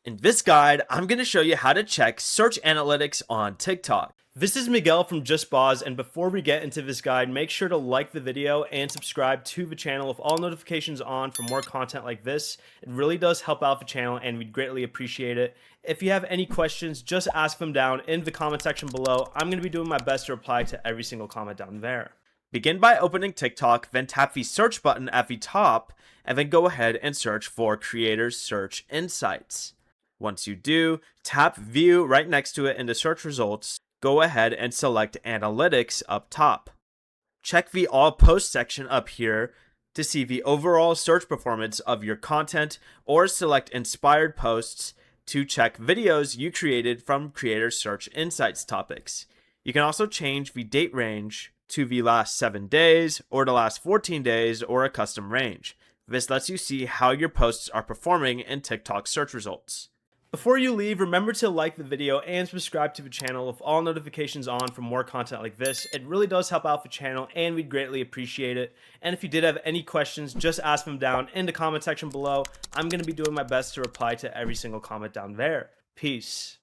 In this guide, I'm going to show you how to check search analytics on TikTok. This is Miguel from JustBoz, and before we get into this guide, make sure to like the video and subscribe to the channel with all notifications on for more content like this. It really does help out the channel and we'd greatly appreciate it. If you have any questions, just ask them down in the comment section below. I'm going to be doing my best to reply to every single comment down there. Begin by opening TikTok, then tap the search button at the top, and then go ahead and search for Creators Search Insights. Once you do, tap View right next to it in the search results. Go ahead and select Analytics up top. Check the All Posts section up here to see the overall search performance of your content, or select Inspired Posts to check videos you created from Creator Search Insights topics. You can also change the date range to the last 7 days, or the last 14 days, or a custom range. This lets you see how your posts are performing in TikTok search results. Before you leave, remember to like the video and subscribe to the channel with all notifications on for more content like this. It really does help out the channel and we'd greatly appreciate it. And if you did have any questions, just ask them down in the comment section below. I'm going to be doing my best to reply to every single comment down there. Peace.